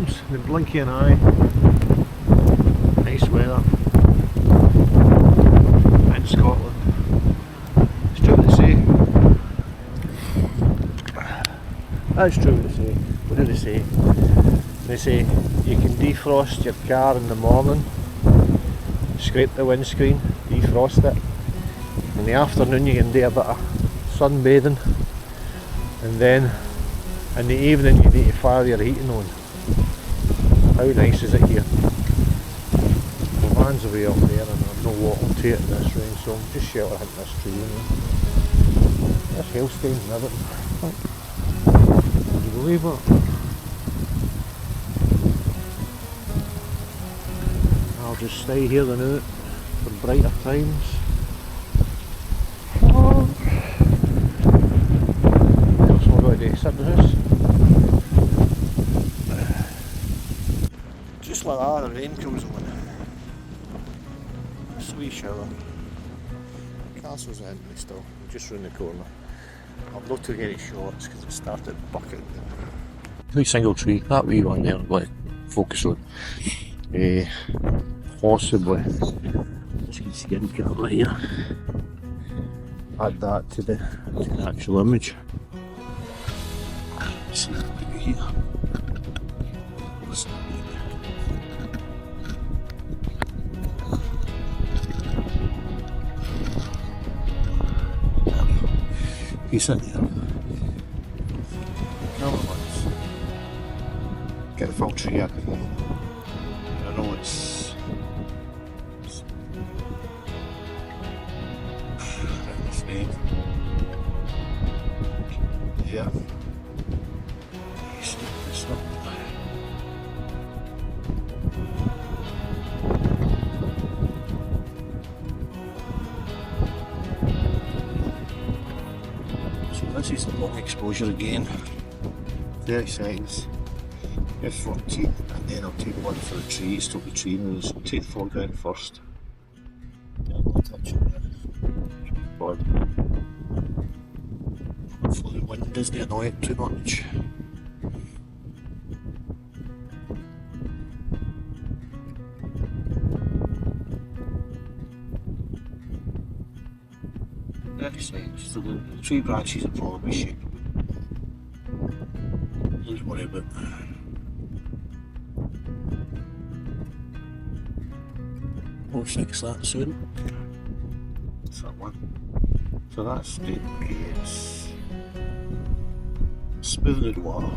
mountains in the blink of an eye. Nice weather in Scotland. It's true to say. That's true to say. What do they say? They say you can defrost your car in the morning, scrape the windscreen, defrost it. In the afternoon you can do a bit of sunbathing, and then in the evening you need to fire your heating on. How nice is it here? The van's away up there and I've no walking to it in this rain, so I'm just sheltered hitting this tree. There's hailstones and everything. Can you believe it? I'll just stay here the night for brighter times. What's more going to do? Sit in the house? Just like that, the rain comes on. Just a wee shower. Castle's empty still, I'm just round the corner. I've not took any shots because it started bucketing. Wee single tree, that wee one there I'm going to focus on. Possibly, as you can see in camera here, add that to the actual image. See that bit here. What's that bit? Piece in there. Camera lens. Get the full tree out. I know it's yeah. So this is the long exposure again. 30 seconds. F14, and then I'll take one for the tree, stop the tree moves. I'll take the foreground first. Touch it there. Hopefully the wind doesn't annoy it too much. So the tree branches will probably shake. Don't worry about that. We'll fix that soon. That's that one. So that's the smoothing the water.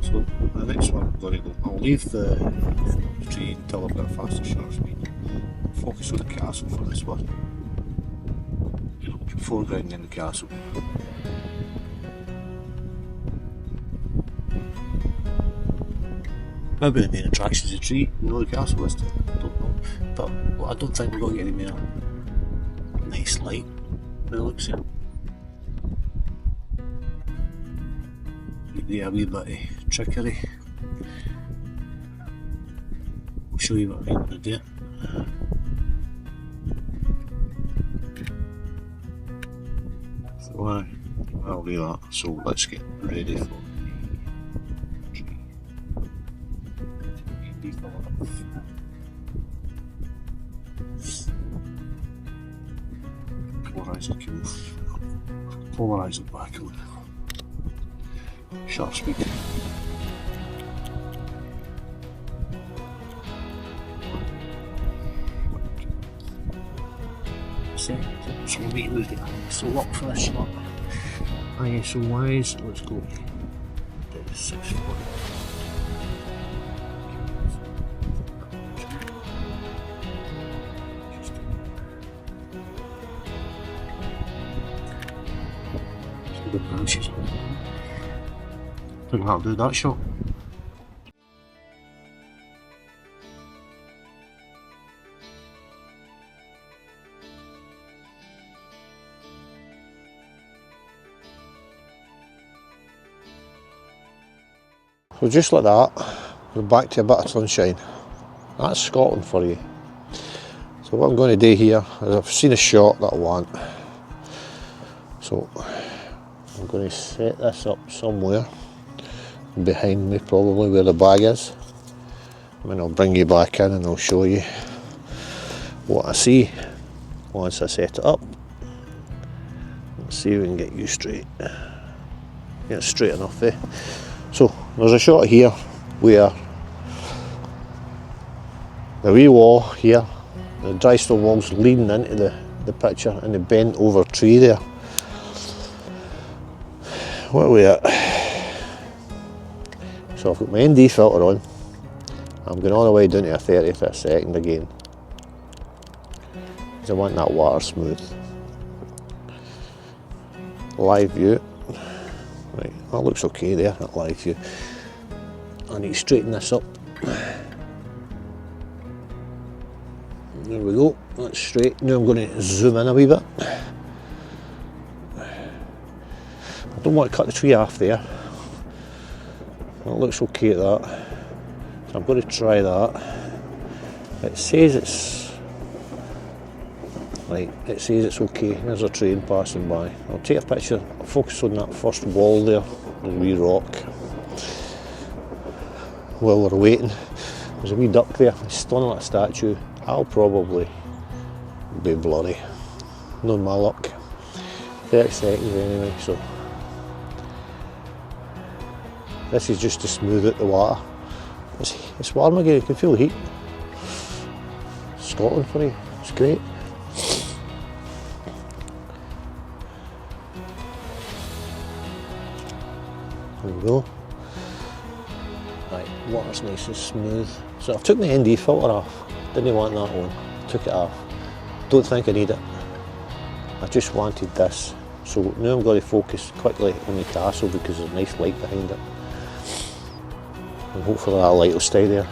So the next one I'm going to go, I'll leave the tree until I've got a faster shutter speed. Focus on the castle for this one. Foreground in the castle. Maybe the main attraction is the tree. You know the castle is, I don't know. But well, I don't think we're going to get any more nice light by the looks of it. Maybe a wee bit of trickery. I'll show you what I'm going to do. So I'll do that. So let's get ready for the tree. Polarizer back on. Shutter speed. So we moved it so Loch for this shot. ISO wise, let's go to 640. The branches on. Think that'll do that shot. So just like that, we're back to a bit of sunshine. That's Scotland for you. So what I'm going to do here is I've seen a shot that I want. So I'm going to set this up somewhere behind me probably where the bag is. And then I'll bring you back in and I'll show you what I see once I set it up. Let's see if we can get you straight. Yeah, straight enough, eh? So there's a shot here where the wee wall here, the dry stone wall's leading into the picture and the bent over tree there. What are we at? So I've got my ND filter on. I'm going all the way down to a 30th of a second again, because I want that water smooth. Live view. Right, that looks okay there, that live view. I need to straighten this up. There we go, that's straight. Now I'm going to zoom in a wee bit. I don't want to cut the tree off there. That looks okay at that. So I'm going to try that. It says it's right, it says it's okay. There's a train passing by. I'll take a picture, I'll focus on that first wall there, the wee rock. While we're waiting, there's a wee duck there, he's stunning like a statue. I'll probably be blurry, knowing my luck. 30 seconds anyway, so this is just to smooth out the water. It's warm again, you can feel the heat. Scotland for you, it's great. There we go. Right, water's nice and smooth. So I've took my ND filter off. Didn't want that on. Took it off. Don't think I need it. I just wanted this. So now I'm going to focus quickly on the castle because there's a nice light behind it. And hopefully that light will stay there.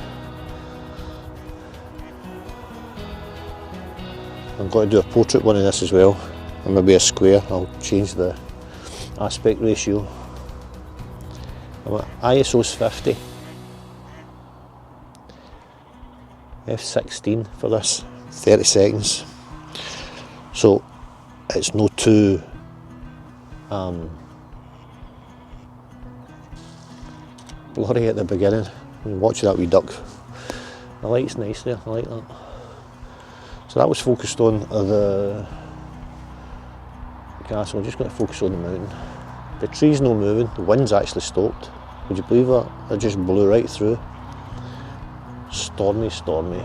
I'm going to do a portrait one of this as well. And maybe a square. I'll change the aspect ratio. I'm at ISO's 50. F16 for this, 30 seconds. So it's not too blurry at the beginning. You watch that wee duck. The light's nice there, I like that. So that was focused on the castle. I'm just going to focus on the mountain. The tree's not moving, the wind's actually stopped. Would you believe that? It just blew right through. Stormy, stormy.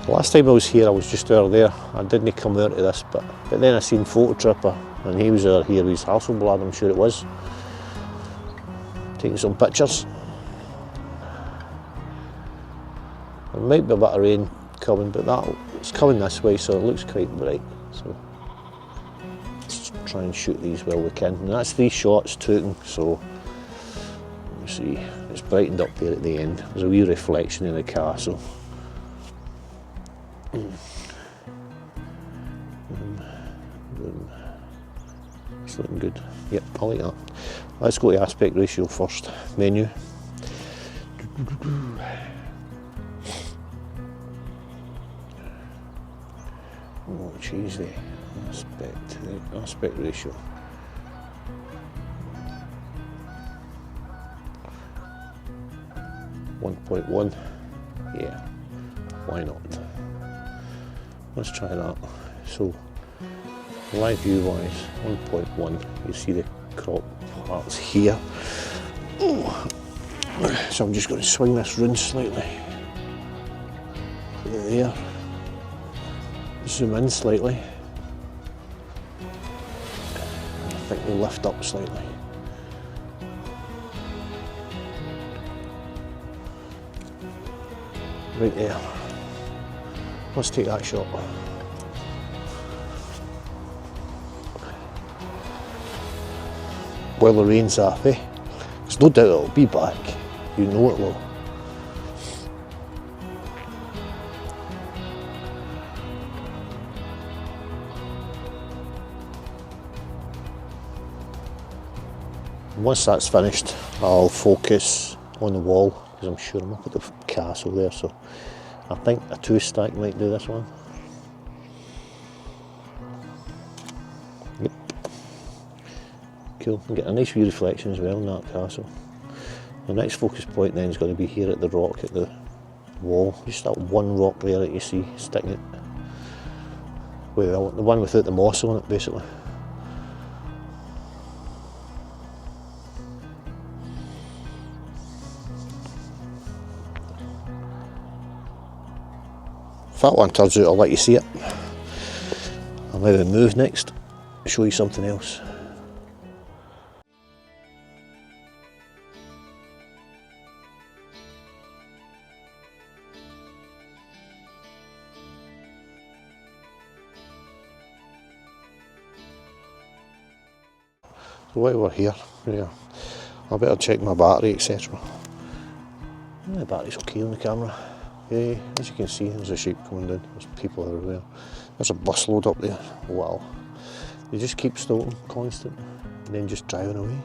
The last time I was here, I was just over there. I didn't come out of this bit. But then I seen Photo Tripper, and he was over here with his Hasselblad, I'm sure it was, taking some pictures. There might be a bit of rain coming, but it's coming this way, so it looks quite bright. So let's try and shoot these while we can. And that's 3 shots taken, so you see, it's brightened up there at the end. There's a wee reflection in the castle. It's looking good. Yep, I like that. Let's go to aspect ratio first. Menu. Oh, change the aspect ratio. .1. Yeah, why not? Let's try that. So, live view wise, 1.1. You see the crop parts here. Oh. So I'm just going to swing this round slightly. There. Zoom in slightly. I think we'll lift up slightly. Right there. Let's take that shot. While the rain's off, eh? There's no doubt it'll be back. You know it will. Once that's finished, I'll focus on the wall, because I'm sure I'm up at the castle there, so I think a 2-stack might do this one. Yep. cool. I'm getting a nice wee reflection as well in that castle. The next focus point then is going to be here at the rock at the wall. Just that one rock there that you see sticking it. Well, the one without the moss on it, basically. If that one turns out, I'll let you see it. I'll maybe move next, show you something else. So while we're here, I better check my battery, etc. The battery's okay on the camera. As you can see, there's a sheep coming down, there's people everywhere. There's a busload up there. Wow. They just keep stalking, constant, and then just driving away.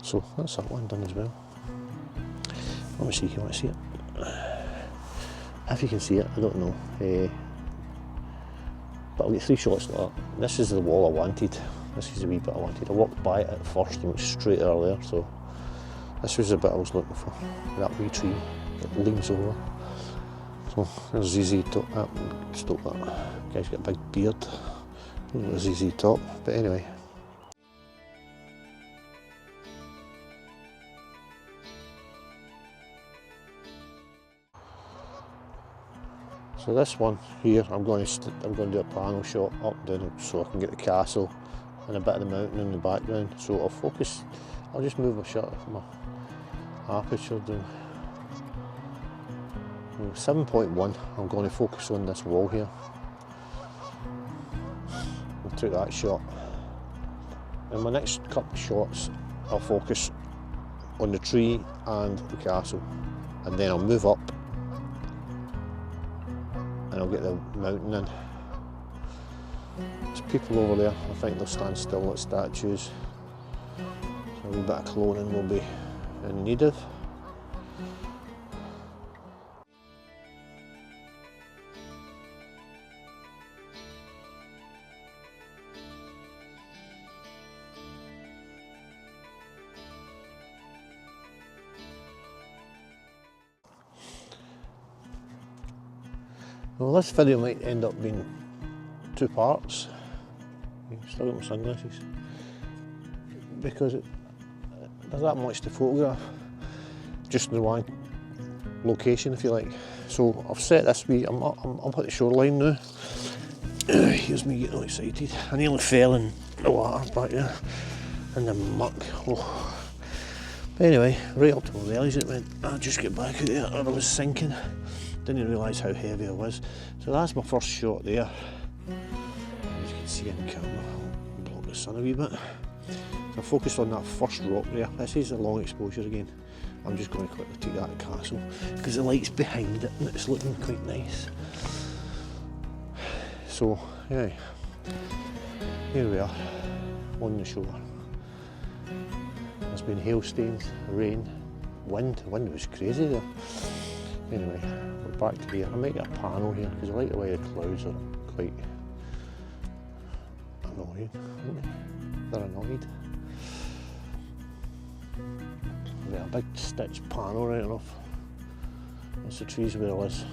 So that's that one done as well. Let me see if you want to see it. If you can see it, I don't know. But I'll get 3 shots like that. This is the wall I wanted. This is the wee bit I wanted. I walked by it at first and went straight there, so this was the bit I was looking for. That wee tree that leans over. So there's ZZ Top. Stop that. Guy's got a big beard. There's ZZ Top. But anyway. So this one here, I'm going to do a panel shot up and down so I can get the castle and a bit of the mountain in the background. So I'll focus. I'll just move my shutter, my aperture down. 7.1. I'm going to focus on this wall here. I took that shot. In my next couple of shots, I'll focus on the tree and the castle, and then I'll move up and I'll get the mountain in. There's people over there. I think they'll stand still like statues. So a wee bit of clothing will be in need of. Well, this video might end up being 2 parts. Still got my sunglasses. Because there's that much to photograph. Just in the one location, if you like. So I've set this wee, I'm up at the shoreline now. Here's me getting all excited. I nearly fell in the water back there, in the muck. Oh. But anyway, right up to my bellies it went. I just get back out there and I was sinking. Didn't realise how heavy I was. So that's my first shot there. As you can see in the camera, I'll block the sun a wee bit. So I focused on that first rock there. This is a long exposure again. I'm just going to quickly take that castle because the light's behind it and it's looking quite nice. So yeah, here we are on the shore. There's been hailstones, rain, wind. The wind was crazy there. Anyway, we're back to here. I might get a panel here because I like the way the clouds are quite annoying, aren't they? They're annoyed. I've got a big stitched panel right enough. That's the trees where I was.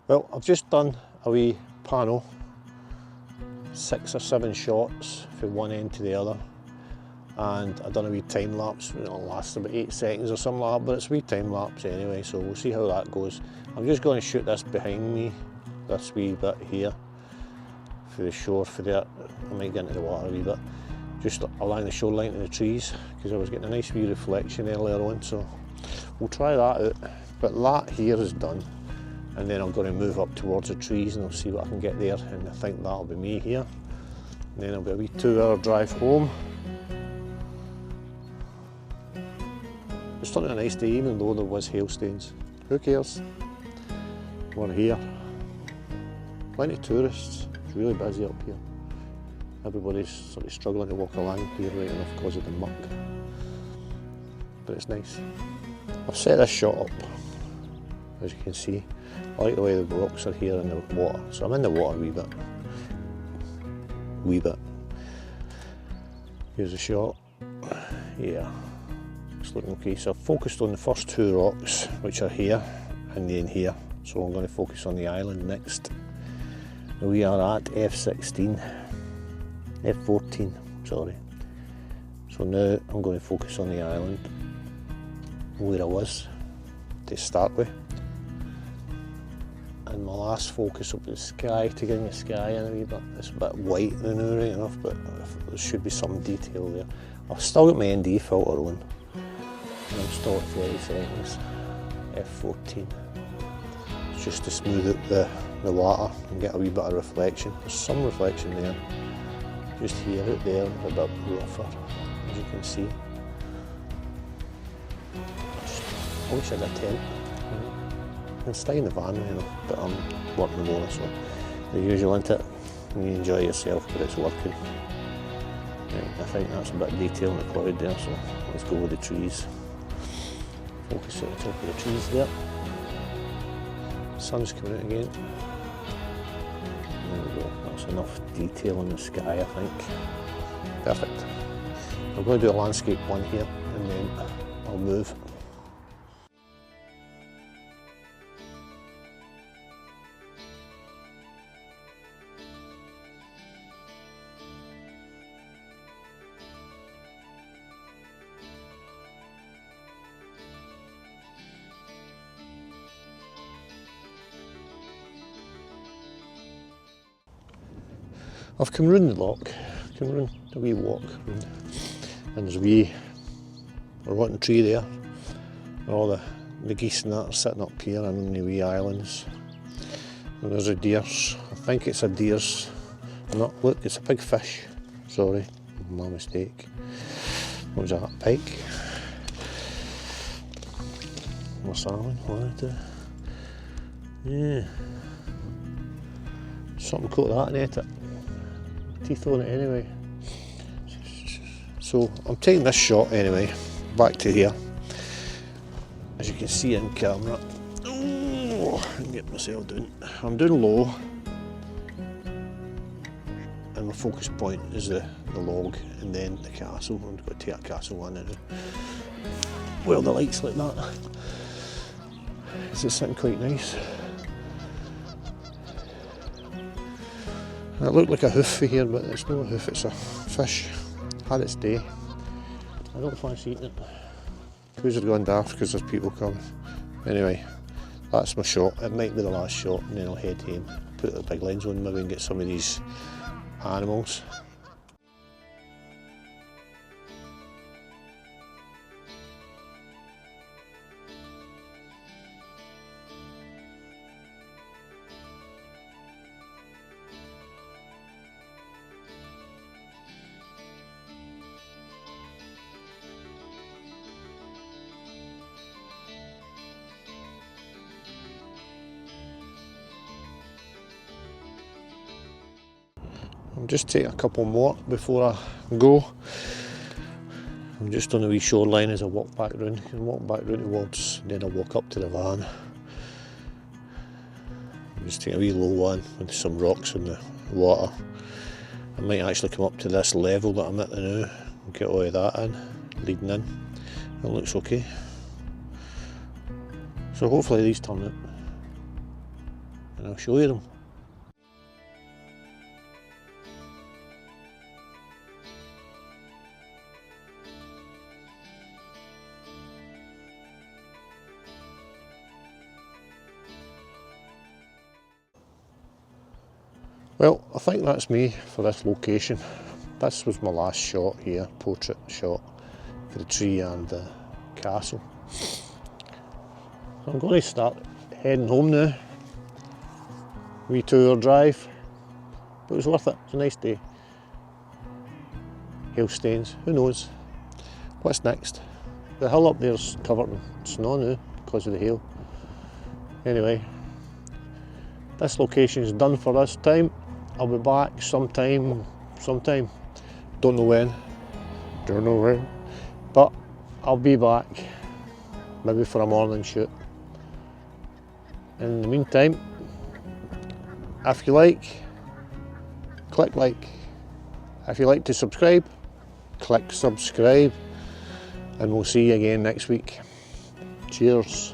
Well, I've just done a wee panel, 6 or 7 shots from one end to the other, and I've done a wee time lapse. It'll last about 8 seconds or something like that, but it's a wee time lapse anyway, so we'll see how that goes. I'm just going to shoot this behind me, this wee bit here, for the shore, for that. I might get into the water a wee bit, just along the shoreline and the trees, because I was getting a nice wee reflection earlier on, so we'll try that out. But that here is done. And then I'm going to move up towards the trees and I'll see what I can get there, and I think that'll be me here. And then it'll be a wee 2-hour drive home. It's still a nice day even though there was hailstones. Who cares? We're here. plenty of tourists. It's really busy up here. Everybody's sort of struggling to walk along here right enough because of the muck. But it's nice. I've set this shot up, as you can see. I like the way the rocks are here in the water. So I'm in the water a wee bit. Here's a shot. Yeah, it's looking okay. So I've focused on the first two rocks, which are here and then here. So I'm going to focus on the island next. We are at F14, sorry. So now I'm going to focus on the island where I was to start with. And my last focus up the sky, to get the sky in a wee bit. It's a bit white now, right enough, but there should be some detail there. I've still got my ND filter on, and I'm still at 30 seconds, F14. It's just to smooth out the water and get a wee bit of reflection. There's some reflection there, just here, out there, a bit rougher, as you can see. I wish I had a tent. I can stay in the van, you know, but I'm working the motor, so the usual, isn't it? And you enjoy yourself, but it's working. Right, I think that's a bit of detail in the cloud there, so let's go with the trees. Focus at the top of the trees there. Sun's coming out again. There we go, that's enough detail in the sky, I think. Perfect. I'm going to do a landscape one here, and then I'll move. I've come round the loch, come round a wee walk round, and there's a rotten tree there, and all the geese and that are sitting up here on the wee islands. And there's a deer's, I think it's a deer's, look, it's a big fish, sorry, my mistake. What was that, pike? Or salmon, one or two. Yeah. Something caught that and ate it. Teeth on it anyway. So I'm taking this shot anyway, back to here. As you can see in camera. Oh, I can get myself down. I'm down low. And my focus point is the log and then the castle. I'm going to take a castle one in. Well, the lights like that. It's sitting quite nice. It looked like a hoof here, but it's not a hoof, it's a fish. Had its day. I don't fancy eating it. Crews are going daft because there's people coming. Anyway, that's my shot. It might be the last shot, and then I'll head home, put the big lens on, maybe and get some of these animals. I'm just taking a couple more before I go. I'm just on the wee shoreline as I walk back round. I can walk back round towards, then I'll walk up to the van. I'm just taking a wee low one with some rocks in the water. I might actually come up to this level that I'm at now and get all of that in, leading in. It looks okay. So hopefully these turn out, and I'll show you them. Well, I think that's me for this location. This was my last shot here, portrait shot for the tree and the castle. So I'm going to start heading home now. Wee 2-hour drive, but it was worth it. It's a nice day. Hail stains, who knows? What's next? The hill up there's covered in snow now because of the hail. Anyway, this location is done for this time. I'll be back sometime, don't know when, but I'll be back, maybe for a morning shoot. In the meantime, if you like, click like. If you like to subscribe, click subscribe, and we'll see you again next week. Cheers.